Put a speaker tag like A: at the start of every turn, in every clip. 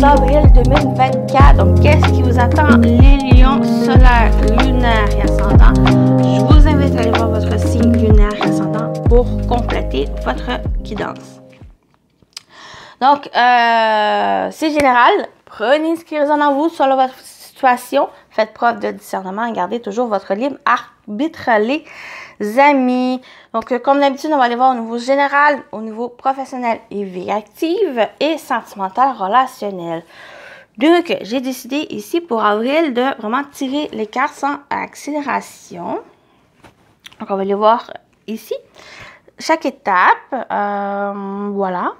A: d'avril 2024. Donc, qu'est-ce qui vous attend, les lions solaires, lunaires et ascendants? Je vous invite à aller voir votre signe lunaire et ascendant pour compléter votre guidance. Donc, c'est général. Prenez ce qui résonne en vous selon votre situation. Faites preuve de discernement et gardez toujours votre libre arbitre, les amis. Donc, comme d'habitude, on va aller voir au niveau général, au niveau professionnel et vie active et sentimental relationnel. Donc, j'ai décidé ici pour avril de vraiment tirer les cartes sans accélération. Donc, on va les voir ici. Chaque étape, voilà.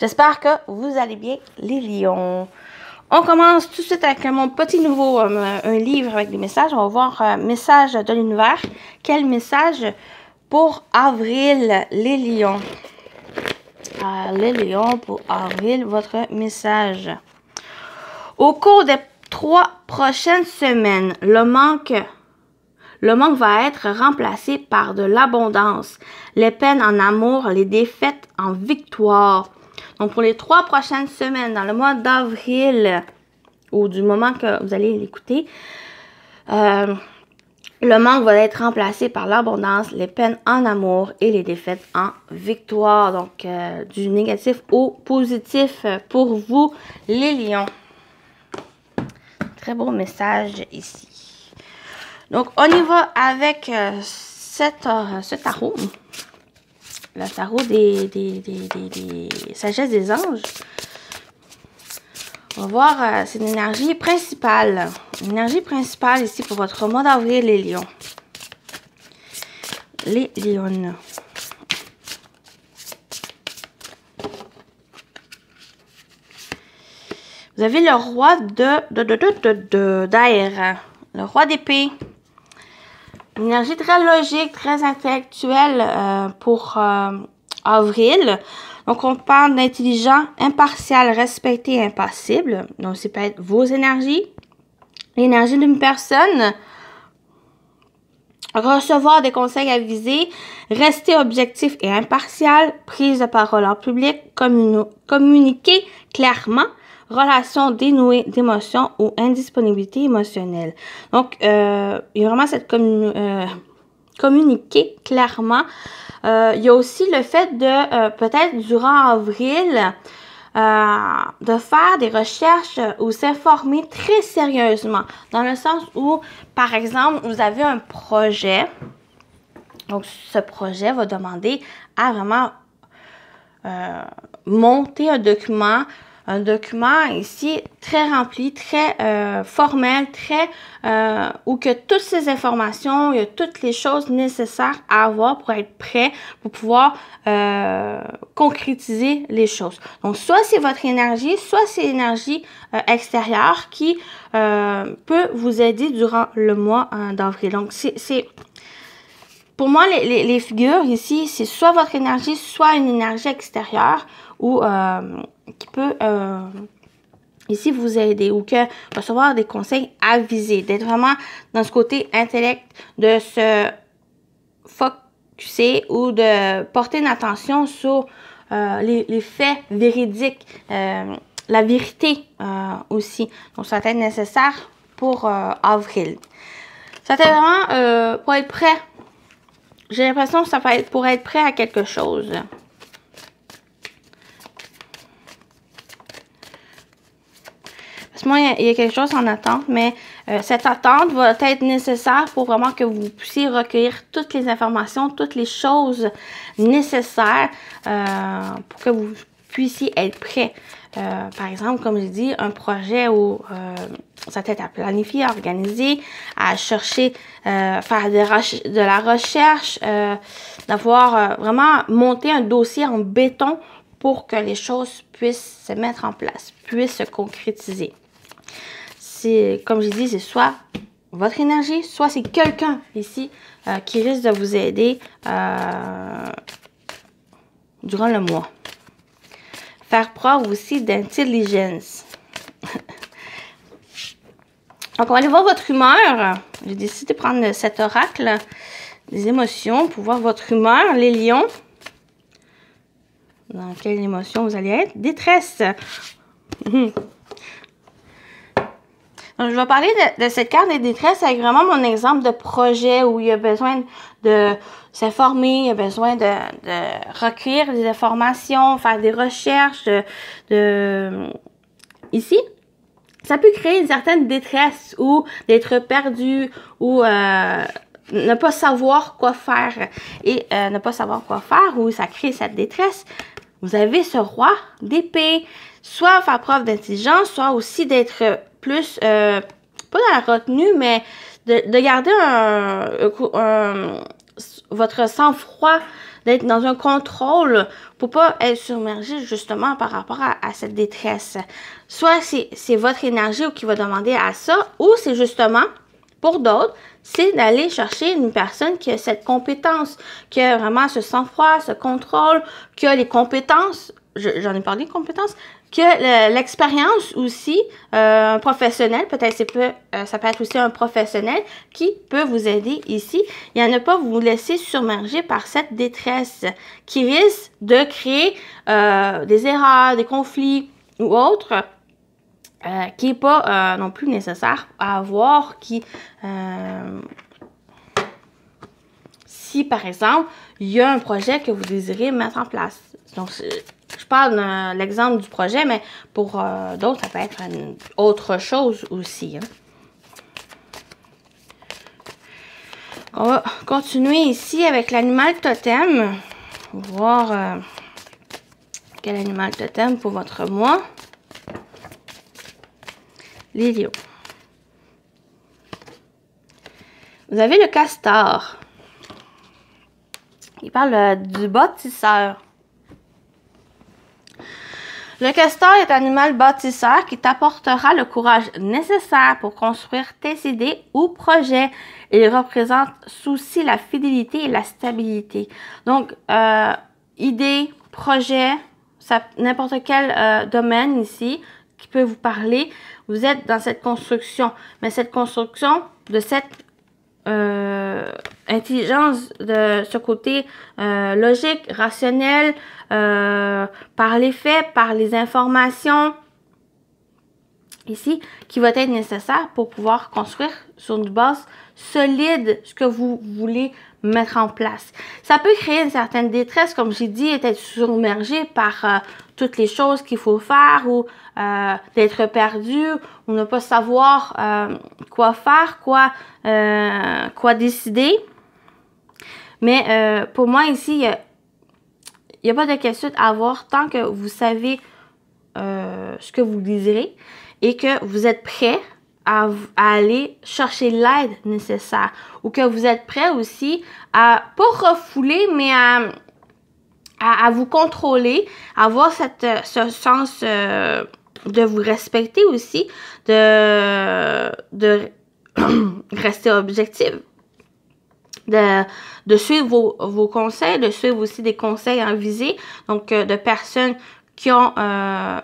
A: J'espère que vous allez bien, les lions. On commence tout de suite avec mon petit nouveau un livre avec des messages. On va voir message de l'univers. Quel message pour avril, les lions? Les lions, pour avril, votre message. Au cours des 3 prochaines semaines, le manque va être remplacé par de l'abondance. Les peines en amour, les défaites en victoire. Donc, pour les 3 prochaines semaines, dans le mois d'avril, ou du moment que vous allez l'écouter, le manque va être remplacé par l'abondance, les peines en amour et les défaites en victoire. Donc, du négatif au positif pour vous, les lions. Très beau message ici. Donc, on y va avec ce tarot. Le tarot des sagesses des anges. On va voir, c'est une énergie principale. Une énergie principale ici pour votre mois d'avril, les lions. Les lions. Vous avez le roi d'air. Le roi d'épée. Une énergie très logique, très intellectuelle pour avril. Donc, on parle d'intelligent, impartial, respecté, impassible. Donc, ça peut être vos énergies. L'énergie d'une personne. Recevoir des conseils avisés. Rester objectif et impartial. Prise de parole en public. Communiquer clairement. Relation dénouée d'émotions ou indisponibilité émotionnelle. Donc, il y a vraiment cette communiquer clairement. Il y a aussi le fait de, peut-être durant avril, de faire des recherches ou s'informer très sérieusement. Dans le sens où, par exemple, vous avez un projet. Donc, ce projet va demander à vraiment monter un document. Un document ici très rempli, très formel, très où que toutes ces informations, il y a toutes les choses nécessaires à avoir pour être prêt, pour pouvoir concrétiser les choses. Donc, soit c'est votre énergie, soit c'est l'énergie extérieure qui peut vous aider durant le mois d'avril. Donc, c'est pour moi, les figures ici, c'est soit votre énergie, soit une énergie extérieure ou qui peut ici vous aider ou que recevoir des conseils avisés, d'être vraiment dans ce côté intellect, de se focusser ou de porter une attention sur les faits véridiques, la vérité aussi. Donc, ça va être nécessaire pour avril. Ça va être vraiment pour être prêt. J'ai l'impression que ça va être pour être prêt à quelque chose. Parce que moi, il y a quelque chose en attente, mais cette attente va être nécessaire pour vraiment que vous puissiez recueillir toutes les informations, toutes les choses nécessaires pour que vous puissiez être prêt. Par exemple, comme je dis, un projet où ça va être à planifier, à organiser, à chercher, faire de la recherche, d'avoir vraiment monté un dossier en béton pour que les choses puissent se mettre en place, puissent se concrétiser. Comme je dis, c'est soit votre énergie, soit c'est quelqu'un ici qui risque de vous aider durant le mois. Faire preuve aussi d'intelligence. Donc, on va aller voir votre humeur. J'ai décidé de prendre cet oracle des émotions pour voir votre humeur, les lions. Dans quelle émotion vous allez être? Détresse. Donc, je vais parler de cette carte des détresses avec vraiment mon exemple de projet où il y a besoin de s'informer, il y a besoin de recueillir des informations, faire des recherches. Ici, ça peut créer une certaine détresse ou d'être perdu ou ne pas savoir quoi faire. Et ne pas savoir quoi faire ou ça crée cette détresse. Vous avez ce roi d'épée, soit faire preuve d'intelligence, soit aussi d'être plus, pas dans la retenue, mais de garder votre sang-froid, d'être dans un contrôle pour pas être submergé justement par rapport à cette détresse. Soit c'est votre énergie qui va demander à ça, ou c'est justement, pour d'autres, c'est d'aller chercher une personne qui a cette compétence, qui a vraiment ce sang-froid, ce contrôle, qui a les compétences, j'en ai parlé de compétences, qui a l'expérience aussi, un professionnel, peut-être ça peut être aussi un professionnel qui peut vous aider ici et à ne pas vous laisser submerger par cette détresse qui risque de créer des erreurs, des conflits ou autres. Qui n'est pas non plus nécessaire à avoir, si par exemple, il y a un projet que vous désirez mettre en place. Donc, je parle de l'exemple du projet, mais pour d'autres, ça peut être une autre chose aussi. Hein. On va continuer ici avec l'animal totem. On va voir quel animal totem pour votre mois. Les lions. Vous avez le castor. Il parle du bâtisseur. Le castor est un animal bâtisseur qui t'apportera le courage nécessaire pour construire tes idées ou projets. Il représente aussi la fidélité et la stabilité. Donc, idées, projets, n'importe quel domaine ici qui peut vous parler. Vous êtes dans cette construction, mais cette construction de cette intelligence, de ce côté logique, rationnel, par les faits, par les informations, ici, qui va être nécessaire pour pouvoir construire sur une base solide ce que vous voulez mettre en place. Ça peut créer une certaine détresse, comme j'ai dit, être submergé par toutes les choses qu'il faut faire ou d'être perdu ou ne pas savoir quoi faire, quoi décider. Mais pour moi ici, il n'y a pas de question à avoir tant que vous savez ce que vous désirez et que vous êtes prêt à aller chercher l'aide nécessaire ou que vous êtes prêt aussi à, pas refouler, mais à vous contrôler, à avoir ce sens de vous respecter aussi, de rester objectif, de suivre vos conseils, de suivre aussi des conseils en visée, donc de personnes qui ont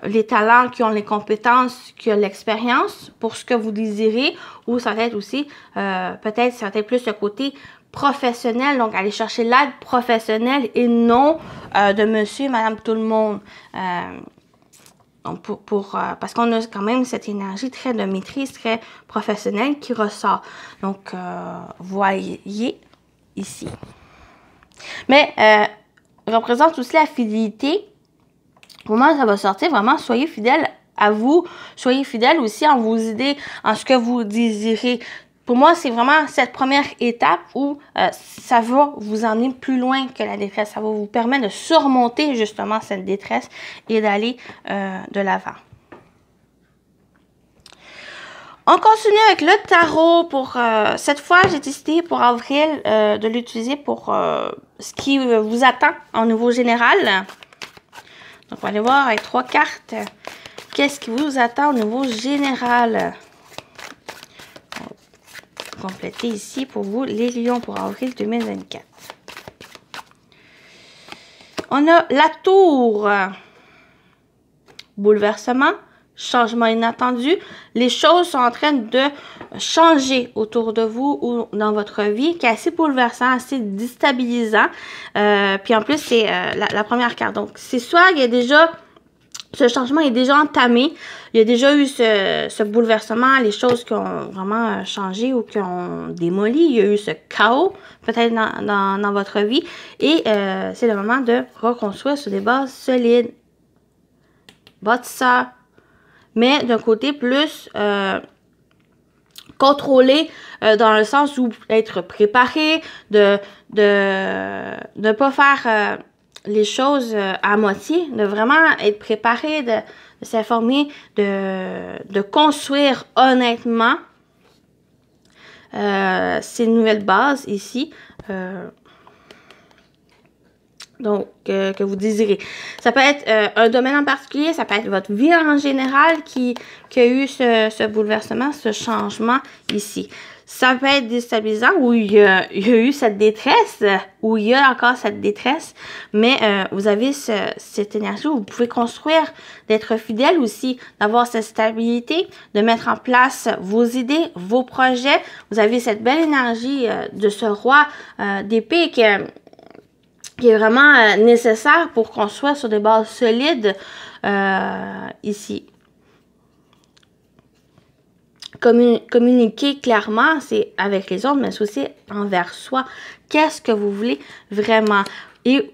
A: les talents, qui ont les compétences, qui ont l'expérience pour ce que vous désirez, ou ça va être aussi, peut-être, ça va être plus le côté professionnel, donc aller chercher l'aide professionnelle et non de monsieur et madame tout le monde. Donc parce qu'on a quand même cette énergie très de maîtrise, très professionnelle qui ressort. Donc, voyez ici. Mais, représente aussi la fidélité. Comment ça va sortir? Vraiment, soyez fidèles à vous. Soyez fidèles aussi en vos idées, en ce que vous désirez. Pour moi, c'est vraiment cette première étape où ça va vous emmener plus loin que la détresse. Ça va vous permettre de surmonter justement cette détresse et d'aller de l'avant. On continue avec le tarot. Pour cette fois, j'ai décidé pour avril de l'utiliser pour ce qui vous attend en niveau général. Donc, on va aller voir avec 3 cartes. Qu'est-ce qui vous attend au niveau général? On va compléter ici pour vous les lions pour avril 2024. On a la tour. Bouleversement. Changement inattendu. Les choses sont en train de changer autour de vous ou dans votre vie, qui est assez bouleversant, assez déstabilisant. Puis en plus, c'est la première carte. Donc, c'est soit il y a déjà Ce changement est déjà entamé. Il y a déjà eu ce bouleversement, les choses qui ont vraiment changé ou qui ont démoli. Il y a eu ce chaos, peut-être dans votre vie. Et c'est le moment de reconstruire sur des bases solides. Bâtisseur. Mais d'un côté plus contrôlé, dans le sens où être préparé, de ne pas faire les choses à moitié, de vraiment être préparé, de s'informer, de construire honnêtement ces nouvelles bases ici. Donc, que vous désirez. Ça peut être un domaine en particulier, ça peut être votre vie en général qui a eu ce bouleversement, ce changement ici. Ça peut être déstabilisant où il y a eu cette détresse, où il y a encore cette détresse, mais vous avez cette énergie où vous pouvez construire, d'être fidèle aussi, d'avoir cette stabilité, de mettre en place vos idées, vos projets. Vous avez cette belle énergie de ce roi d'épée qui est vraiment nécessaire pour construire sur des bases solides ici. Communiquer clairement, c'est avec les autres, mais c'est aussi envers soi. Qu'est-ce que vous voulez vraiment? Et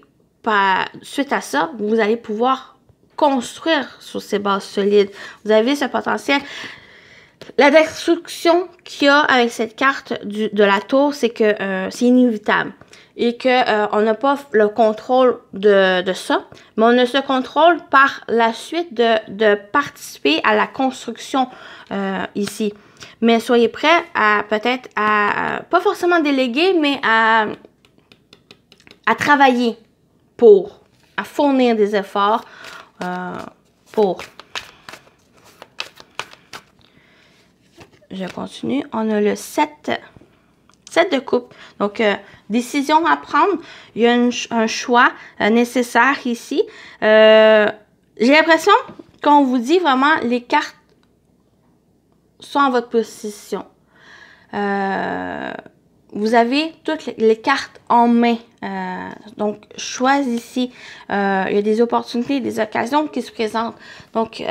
A: suite à ça, vous allez pouvoir construire sur ces bases solides. Vous avez ce potentiel. La destruction qu'il y a avec cette carte de la tour, c'est que c'est inévitable et que on n'a pas le contrôle de ça, mais on a ce contrôle par la suite de participer à la construction ici. Mais soyez prêts à peut-être pas forcément déléguer, mais à travailler à fournir des efforts pour. Je continue. On a le 7 de coupe. Donc, décision à prendre. Il y a un choix nécessaire ici. J'ai l'impression qu'on vous dit vraiment les cartes sont en votre possession. Vous avez toutes les cartes en main. Donc, choisissez. Il y a des opportunités, des occasions qui se présentent. Donc,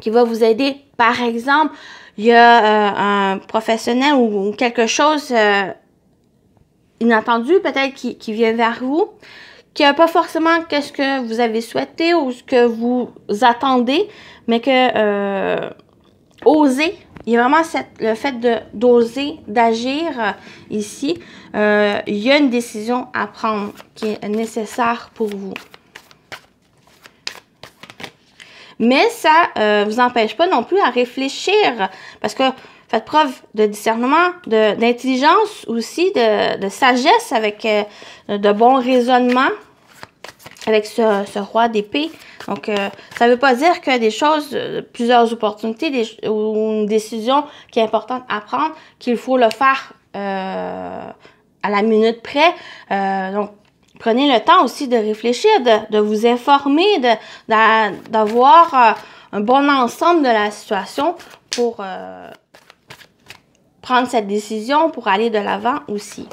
A: qui va vous aider. Par exemple, il y a un professionnel ou quelque chose inattendu peut-être qui vient vers vous, qui n'a pas forcément qu'est-ce que vous avez souhaité ou ce que vous attendez, mais que oser, il y a vraiment le fait d'oser, d'agir ici. Il y a une décision à prendre qui est nécessaire pour vous. Mais ça ne vous empêche pas non plus à réfléchir, parce que faites preuve de discernement, d'intelligence aussi, de sagesse, avec de bons raisonnements, avec ce roi d'épée. Donc, ça ne veut pas dire que des choses, plusieurs opportunités ou une décision qui est importante à prendre, qu'il faut le faire à la minute près. Donc, prenez le temps aussi de réfléchir, de vous informer, d'avoir un bon ensemble de la situation pour prendre cette décision, pour aller de l'avant aussi.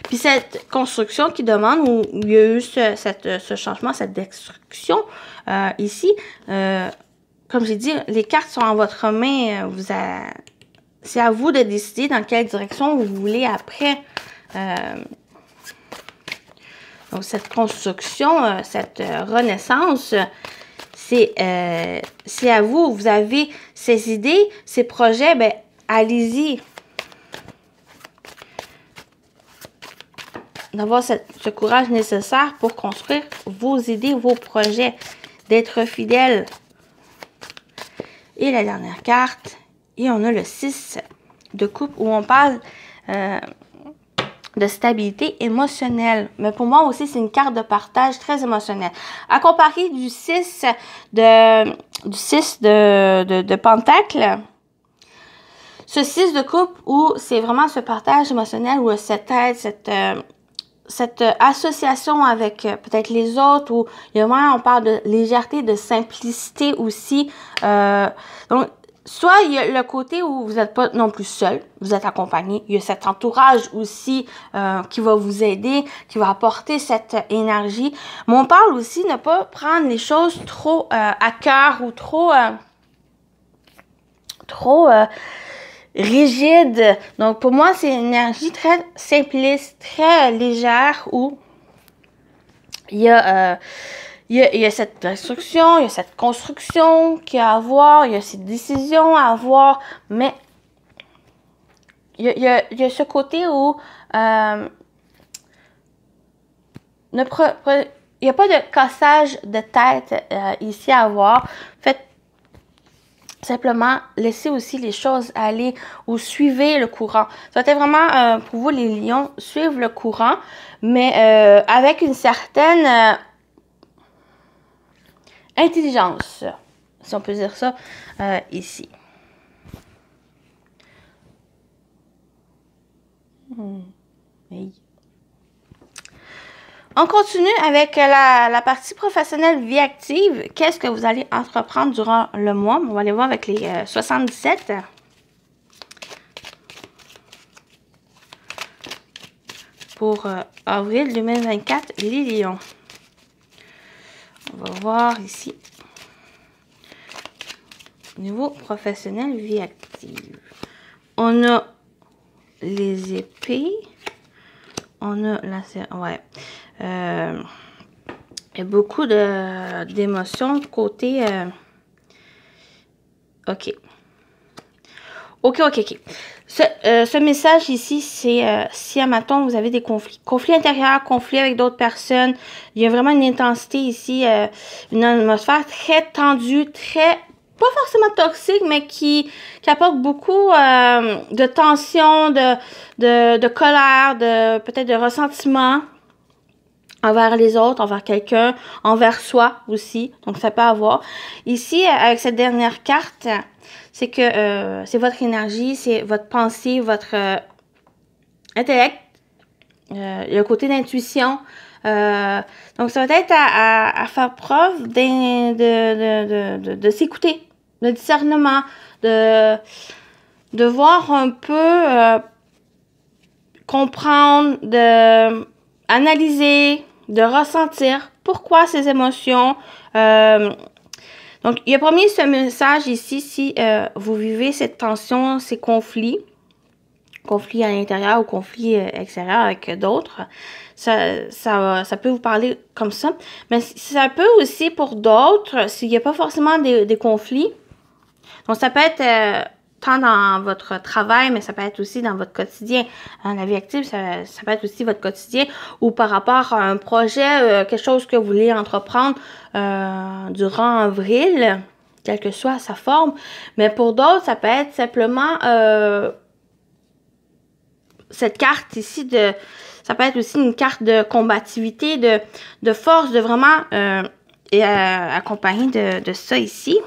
A: Puis cette construction qui demande, où il y a eu ce changement, cette destruction ici, comme j'ai dit, les cartes sont en votre main, c'est à vous de décider dans quelle direction vous voulez après. Donc, cette construction, cette renaissance, c'est à vous. Vous avez ces idées, ces projets, ben allez-y. D'avoir ce courage nécessaire pour construire vos idées, vos projets, d'être fidèle. Et la dernière carte, et on a le 6 de coupe où on parle de stabilité émotionnelle. Mais pour moi aussi, c'est une carte de partage très émotionnelle. À comparer du 6 de Pentacle, ce 6 de coupe où c'est vraiment ce partage émotionnel, où cette aide, cette association avec peut-être les autres, où on parle de légèreté, de simplicité aussi. Donc, soit il y a le côté où vous n'êtes pas non plus seul, vous êtes accompagné. Il y a cet entourage aussi qui va vous aider, qui va apporter cette énergie. Mais on parle aussi de ne pas prendre les choses trop à cœur ou trop rigide. Donc, pour moi, c'est une énergie très simpliste, très légère où il y a cette destruction, il y a cette construction qu'il y a à avoir, il y a cette décision à avoir, mais il y a ce côté où il n'y a pas de cassage de tête ici à avoir. Faites simplement laissez aussi les choses aller ou suivez le courant. Ça va être vraiment pour vous les lions, suivre le courant, mais avec une certaine intelligence, si on peut dire ça ici. Oui. On continue avec la partie professionnelle vie active. Qu'est-ce que vous allez entreprendre durant le mois? On va aller voir avec les 77. Pour avril 2024, les lions. On va voir ici. Niveau professionnel vie active. On a les épées. On a la... Ouais. Il y a beaucoup d'émotions côté... OK. Ce message ici, c'est si à matin vous avez des conflits intérieurs, conflits avec d'autres personnes, il y a vraiment une intensité ici, une atmosphère très tendue, pas forcément toxique, mais qui apporte beaucoup de tension, de colère, peut-être de ressentiment envers les autres, envers quelqu'un, envers soi aussi. Donc, ça peut avoir. Ici, avec cette dernière carte, c'est que c'est votre énergie, c'est votre pensée, votre intellect, le côté d'intuition. Donc, ça va être à faire preuve de s'écouter, de discernement, de voir un peu, comprendre, analyser, de ressentir pourquoi ces émotions. Donc, il y a premier ce message ici, si vous vivez cette tension, ces conflits à l'intérieur ou conflits extérieurs avec d'autres, ça peut vous parler comme ça. Mais ça peut aussi pour d'autres, s'il n'y a pas forcément des conflits, donc ça peut être tant dans votre travail, mais ça peut être aussi dans votre quotidien. La vie active, ça peut être aussi votre quotidien ou par rapport à un projet, quelque chose que vous voulez entreprendre durant avril, quelle que soit sa forme. Mais pour d'autres, ça peut être simplement cette carte ici, ça peut être aussi une carte de combativité, de force, de vraiment accompagné de ça ici.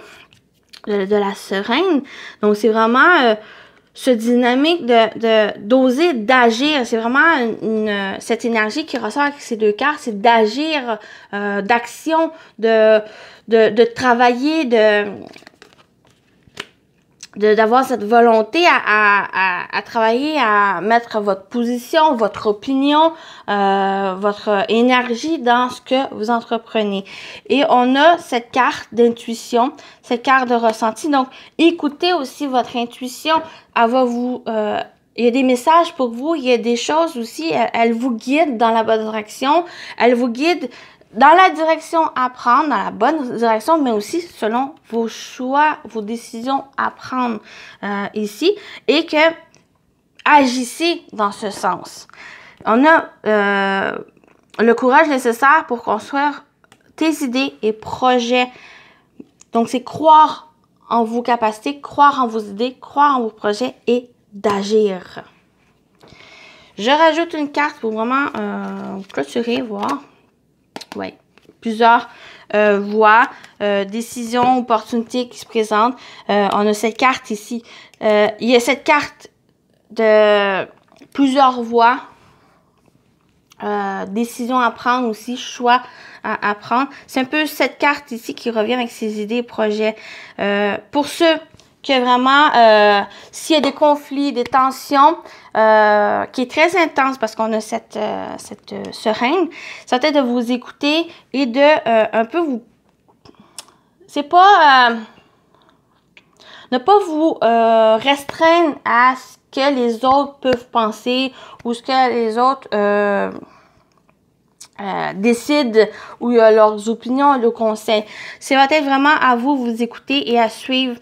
A: De la sereine. Donc, c'est vraiment ce dynamique d'oser, d'agir. C'est vraiment cette énergie qui ressort avec ces deux cartes, c'est d'agir, d'action, de travailler, d'avoir cette volonté à travailler, à mettre votre position, votre opinion, votre énergie dans ce que vous entreprenez. Et on a cette carte d'intuition, cette carte de ressenti. Donc, écoutez aussi votre intuition. Elle va vous... il y a des messages pour vous, il y a des choses aussi, elle vous guide dans la bonne direction, elle vous guide dans la direction à prendre, dans la bonne direction, mais aussi selon vos choix, vos décisions à prendre ici, et que agissez dans ce sens. On a le courage nécessaire pour construire tes idées et projets. Donc, c'est croire en vos capacités, croire en vos idées, croire en vos projets et d'agir. Je rajoute une carte pour vraiment clôturer, voir. Oui, plusieurs voies, décisions, opportunités qui se présentent. On a cette carte ici. Il y a cette carte de plusieurs voies, décisions à prendre aussi, choix à prendre. C'est un peu cette carte ici qui revient avec ces idées et projets. Pour ceux que vraiment, s'il y a des conflits, des tensions, qui est très intense parce qu'on a cette sereine, ça va être de vous écouter et de un peu vous... C'est pas... ne pas vous restreindre à ce que les autres peuvent penser ou ce que les autres décident ou leurs opinions, leurs conseils. C'est peut-être vraiment à vous écouter et à suivre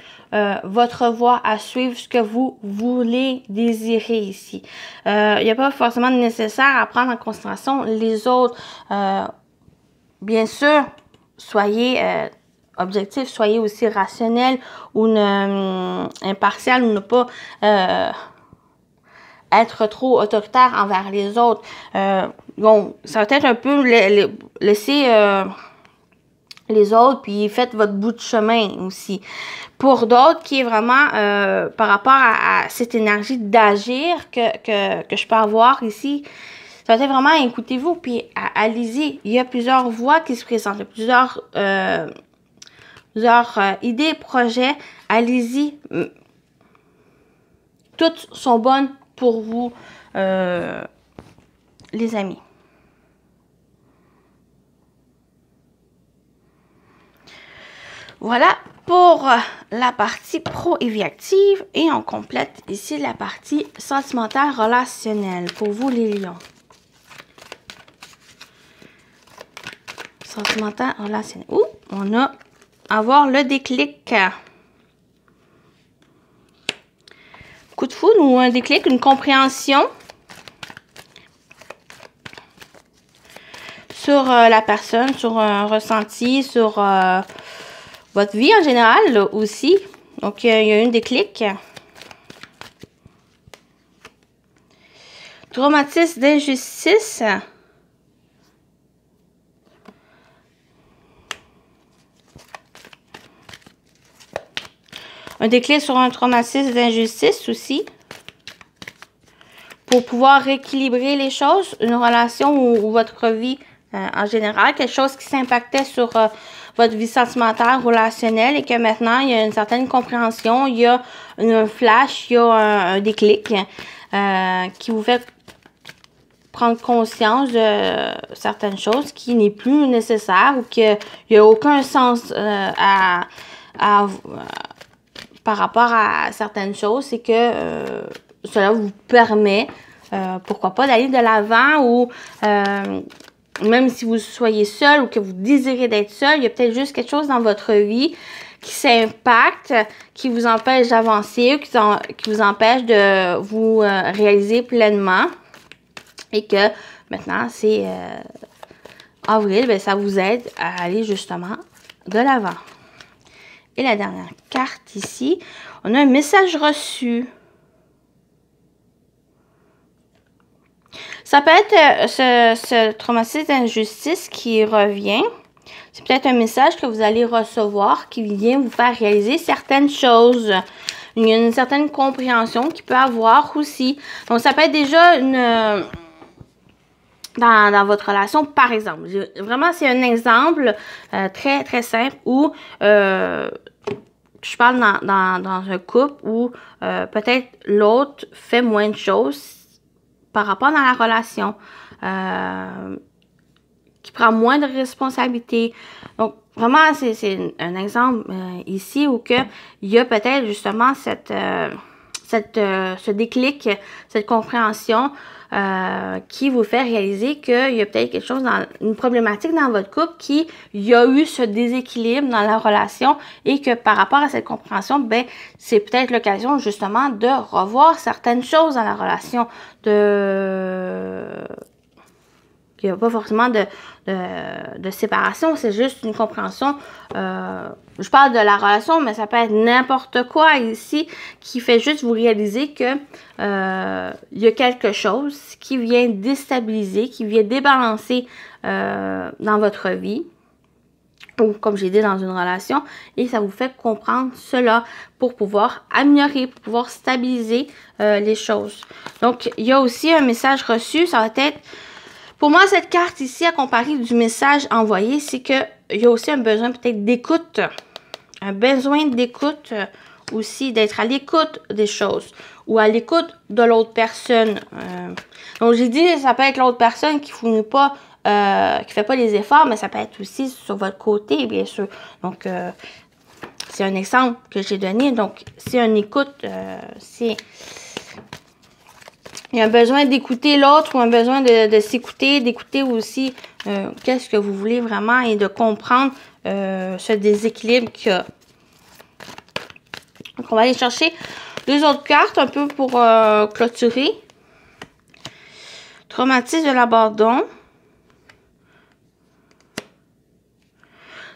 A: votre voie, à suivre ce que vous voulez désirer ici. Il n'y a pas forcément de nécessaire à prendre en considération les autres. Bien sûr, soyez objectif, soyez aussi rationnel ou impartial ou ne pas être trop autoritaire envers les autres. Bon, ça va être un peu laisser les autres, puis faites votre bout de chemin aussi. Pour d'autres, qui est vraiment par rapport à cette énergie d'agir que je peux avoir ici, ça va être vraiment écoutez-vous, puis allez-y. Il y a plusieurs voies qui se présentent, il y a plusieurs idées, projets. Allez-y. Toutes sont bonnes pour vous, les amis. Voilà pour la partie pro et vie active. Et on complète ici la partie sentimentale relationnelle pour vous les lions. Sentimental relationnel. Ouh, on a avoir le déclic. Coup de foudre ou un déclic, une compréhension sur la personne, sur un ressenti, sur votre vie en général là, aussi. Donc, il y a un déclic. Traumatisme d'injustice. Un déclic sur un traumatisme d'injustice aussi. Pour pouvoir rééquilibrer les choses, une relation ou votre vie en général, quelque chose qui s'impactait sur votre vie sentimentale, relationnelle et que maintenant, il y a une certaine compréhension, il y a un flash, il y a un déclic qui vous fait prendre conscience de certaines choses qui n'est plus nécessaire ou qu'il n'y a aucun sens par rapport à certaines choses, c'est que cela vous permet, pourquoi pas, d'aller de l'avant ou même si vous soyez seul ou que vous désirez d'être seul, il y a peut-être juste quelque chose dans votre vie qui s'impacte, qui vous empêche d'avancer, qui vous empêche de vous réaliser pleinement et que maintenant, c'est avril, bien, ça vous aide à aller justement de l'avant. Et la dernière carte ici, on a un message reçu. Ça peut être ce traumatisme d'injustice qui revient. C'est peut-être un message que vous allez recevoir qui vient vous faire réaliser certaines choses. Il y a une certaine compréhension qui peut avoir aussi. Donc, ça peut être déjà une... Dans votre relation, par exemple. Vraiment, c'est un exemple très, très simple où je parle dans un couple où peut-être l'autre fait moins de choses par rapport dans la relation, qui prend moins de responsabilités. Donc, vraiment, c'est un exemple ici où il y a peut-être justement ce déclic, cette compréhension qui vous fait réaliser qu'il y a peut-être quelque chose, une problématique dans votre couple, il y a eu ce déséquilibre dans la relation et que par rapport à cette compréhension, ben c'est peut-être l'occasion justement de revoir certaines choses dans la relation, il n'y a pas forcément de séparation, c'est juste une compréhension. Je parle de la relation, mais ça peut être n'importe quoi ici qui fait juste vous réaliser que il y a quelque chose qui vient déstabiliser, qui vient débalancer dans votre vie, ou comme j'ai dit, dans une relation, et ça vous fait comprendre cela pour pouvoir améliorer, pour pouvoir stabiliser les choses. Donc, il y a aussi un message reçu, ça va être... Pour moi, cette carte ici, à comparer du message envoyé, c'est qu'il y a aussi un besoin peut-être d'écoute. Un besoin d'écoute aussi d'être à l'écoute des choses ou à l'écoute de l'autre personne. Donc, j'ai dit, ça peut être l'autre personne qui fournit pas, qui fait pas les efforts, mais ça peut être aussi sur votre côté, bien sûr. Donc, c'est un exemple que j'ai donné. Donc, c'est une écoute, il y a un besoin d'écouter l'autre ou un besoin de s'écouter, d'écouter aussi qu'est-ce que vous voulez vraiment et de comprendre ce déséquilibre qu'il y a. Donc, on va aller chercher deux autres cartes un peu pour clôturer. Traumatisme de l'abandon.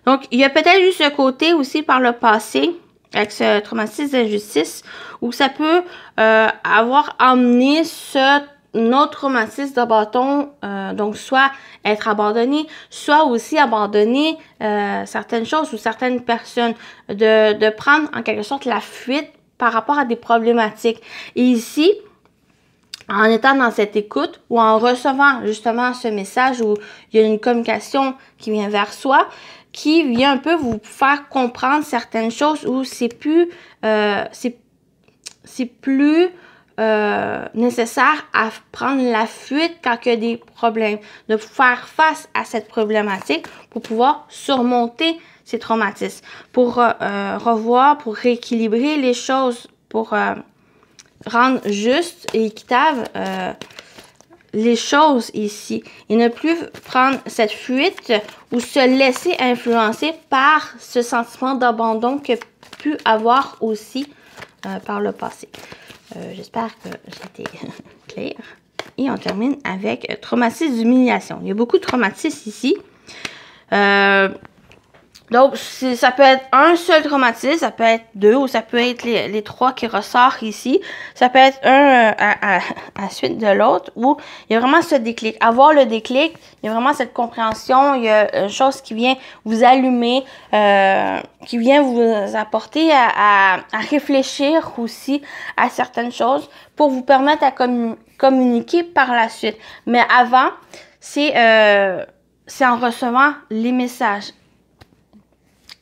A: Donc, il y a peut-être eu ce côté aussi par le passé, avec ce traumatisme d'injustice, où ça peut avoir amené notre traumatisme d'abandon, donc soit être abandonné, soit aussi abandonner certaines choses ou certaines personnes, de prendre en quelque sorte la fuite par rapport à des problématiques. Et ici, en étant dans cette écoute ou en recevant justement ce message où il y a une communication qui vient vers soi, qui vient un peu vous faire comprendre certaines choses où c'est plus nécessaire à prendre la fuite quand il y a des problèmes, de faire face à cette problématique pour pouvoir surmonter ces traumatismes, pour revoir, pour rééquilibrer les choses, pour rendre juste et équitable les choses ici et ne plus prendre cette fuite ou se laisser influencer par ce sentiment d'abandon qu'il y a pu avoir aussi par le passé. J'espère que j'étais claire. Et on termine avec traumatisme d'humiliation. Il y a beaucoup de traumatismes ici. Donc, ça peut être un seul traumatisme, ça peut être deux ou ça peut être les trois qui ressortent ici. Ça peut être un à la suite de l'autre où il y a vraiment ce déclic. Avoir le déclic, il y a vraiment cette compréhension, il y a une chose qui vient vous allumer, qui vient vous apporter à réfléchir aussi à certaines choses pour vous permettre à communiquer par la suite. Mais avant, c'est en recevant les messages.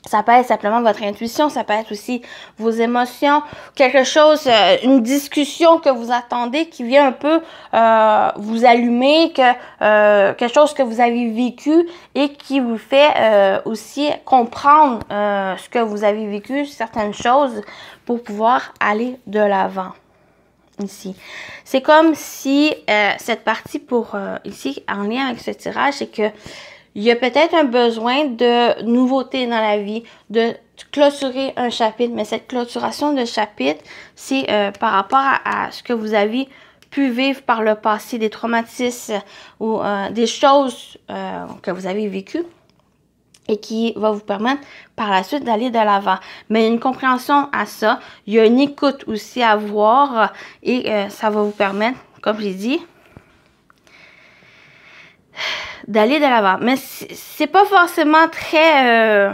A: Ça peut être simplement votre intuition, ça peut être aussi vos émotions, quelque chose, une discussion que vous attendez qui vient un peu vous allumer, quelque chose que vous avez vécu et qui vous fait aussi comprendre ce que vous avez vécu, certaines choses, pour pouvoir aller de l'avant. Ici. C'est comme si cette partie pour ici, en lien avec ce tirage, c'est que il y a peut-être un besoin de nouveauté dans la vie, de clôturer un chapitre. Mais cette clôturation de chapitre, c'est par rapport à ce que vous avez pu vivre par le passé, des traumatismes ou des choses que vous avez vécues et qui va vous permettre par la suite d'aller de l'avant. Mais il y a une compréhension à ça. Il y a une écoute aussi à avoir et ça va vous permettre, comme j'ai dit, d'aller de l'avant. Mais c'est pas forcément très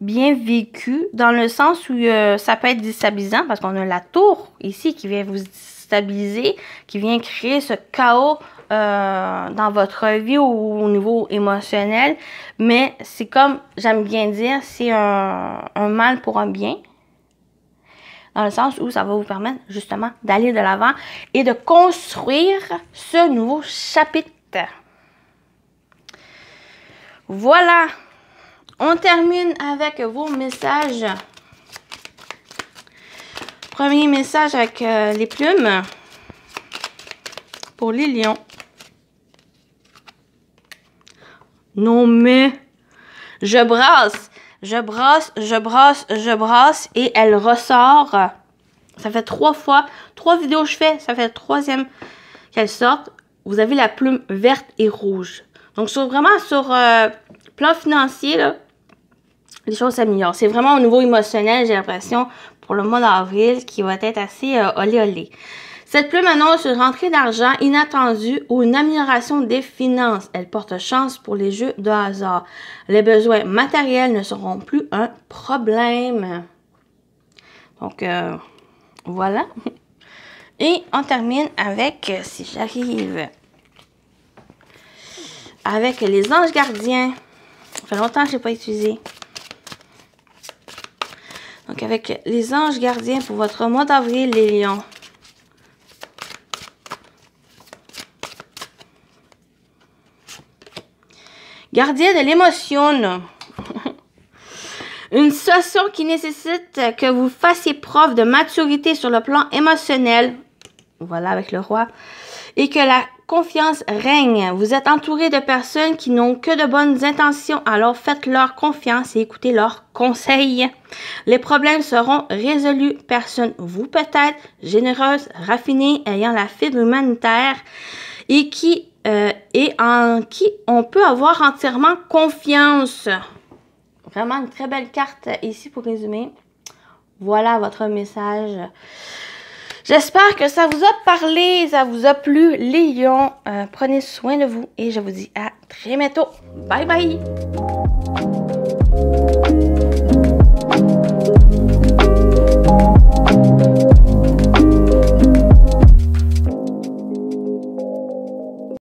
A: bien vécu dans le sens où ça peut être déstabilisant parce qu'on a la tour ici qui vient vous déstabiliser, qui vient créer ce chaos dans votre vie ou au niveau émotionnel. Mais c'est comme, j'aime bien dire, c'est un mal pour un bien. Dans le sens où ça va vous permettre justement d'aller de l'avant et de construire ce nouveau chapitre. Voilà, on termine avec vos messages. Premier message avec les plumes pour les lions. Non mais, je brasse et elle ressort. Ça fait 3 fois, 3 vidéos que je fais, ça fait le 3e qu'elle sort. Vous avez la plume verte et rouge. Donc, vraiment sur plan financier, là, les choses s'améliorent. C'est vraiment au niveau émotionnel, j'ai l'impression, pour le mois d'avril, qui va être assez olé. Cette plume annonce une rentrée d'argent inattendue ou une amélioration des finances. Elle porte chance pour les jeux de hasard. Les besoins matériels ne seront plus un problème. Donc, voilà. Et on termine avec, si j'arrive, avec les anges gardiens. Ça fait longtemps que je n'ai pas utilisé. Donc, Donc, avec les anges gardiens pour votre mois d'avril, les lions. Gardien de l'émotion. Une situation qui nécessite que vous fassiez preuve de maturité sur le plan émotionnel. Voilà, avec le roi. Et que la confiance règne. Vous êtes entouré de personnes qui n'ont que de bonnes intentions, alors faites-leur confiance et écoutez leurs conseils. Les problèmes seront résolus. Personne, vous peut-être, généreuse, raffinée, ayant la fibre humanitaire et en qui on peut avoir entièrement confiance. Vraiment une très belle carte ici pour résumer. Voilà votre message. J'espère que ça vous a parlé, ça vous a plu, les lions. Prenez soin de vous et je vous dis à très bientôt. Bye bye!